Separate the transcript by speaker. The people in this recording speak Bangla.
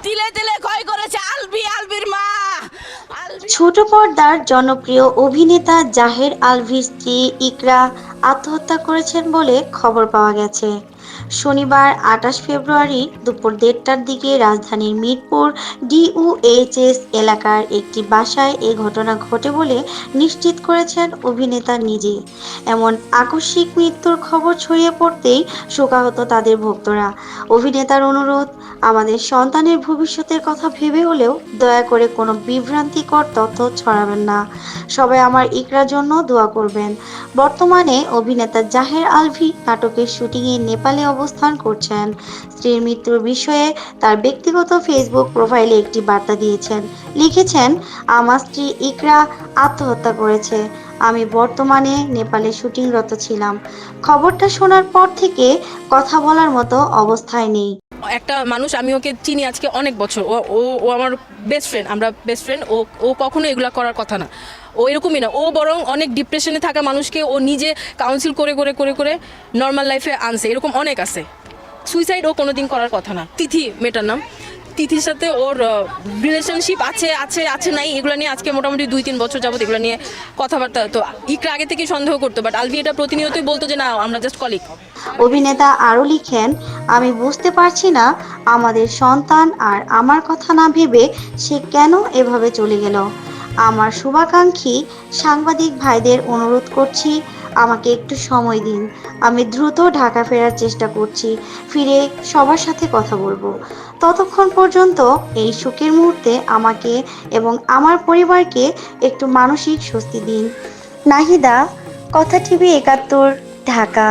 Speaker 1: তিলে তিলে ক্ষয় করেছে আলভির মা।
Speaker 2: ছোট পর্দার জনপ্রিয় অভিনেতা জাহের আলভির স্ত্রী ইকরা আত্মহত্যা করেছেন বলে খবর পাওয়া গেছে। শনিবার ২৮ ফেব্রুয়ারি দুপুর ১:৩০টার দিকে রাজধানীর মিরপুর ডিওএইচএস এলাকার একটি বাসায় এ ঘটনা ঘটে বলে নিশ্চিত করেছেন অভিনেতা নিজে। এমন আকস্মিক মৃত্যুর খবর ছড়িয়ে পড়তেই শোকাহত তাদের ভক্তরা। অভিনেতার অনুরোধ, আমাদের সন্তানের ভবিষ্যতের কথা ভেবে হলেও দয়া করে কোনো বিভ্রান্তিকর তথ্য ছড়াবেন না। সবাই আমার ইকরার জন্য দোয়া করবেন। বর্তমানে অভিনেতা জাহের আলভি নাটকের শুটিংয়ে নেপালে অবস্থান করছেন। স্ত্রীর মৃত্যুর বিষয়ে তার ব্যক্তিগত ফেসবুক প্রোফাইলে একটি বার্তা দিয়েছেন। লিখেছেন, আমার স্ত্রী ইকরা আত্মহত্যা করেছে। আমি বর্তমানে নেপালে শুটিংরত ছিলাম। খবরটা শোনার পর থেকে কথা বলার মতো অবস্থায় নেই।
Speaker 1: একটা মানুষ, আমি ওকে চিনি আজকে অনেক বছর, ও ও ও আমার বেস্ট ফ্রেন্ড, আমরা বেস্ট ফ্রেন্ড। ও ও কখনো এগুলো করার কথা না, ও এরকমই না। ও বরং অনেক ডিপ্রেশনে থাকা মানুষকে ও নিজে কাউন্সিল করে করে করে করে নর্মাল লাইফে আনছে, এরকম অনেক আছে। সুইসাইড ও কোনো দিন করার কথা না। তিথি মেয়েটার নাম, তিথির সাথে ওর রিলেশনশিপ আছে আছে আছে নাই, এগুলো নিয়ে আজকে মোটামুটি ২-৩ বছর যাবত এগুলো নিয়ে কথাবার্তা। তো ইকরা আগে থেকে সন্দেহ করতো, বাট আলভি এটা প্রতিনিয়তই বলতো যে না, আমরা জাস্ট কলিগ।
Speaker 2: অভিনেতা আরও লিখেন, আমি বুঝতে পারছি না আমাদের সন্তান আর আমার কথা না ভেবে সে কেন এভাবে চলে গেল। আমার শুভাকাঙ্ক্ষী সাংবাদিক ভাইদের অনুরোধ করছি, আমাকে একটু সময় দিন। আমি দ্রুত ঢাকা ফেরার চেষ্টা করছি, ফিরে সবার সাথে কথা বলবো। ততক্ষণ পর্যন্ত এই সুখের মুহূর্তে আমাকে এবং আমার পরিবারকে একটু মানসিক স্বস্তি দিন। নাহিদা, কথা টিভি ৭১, ঢাকা।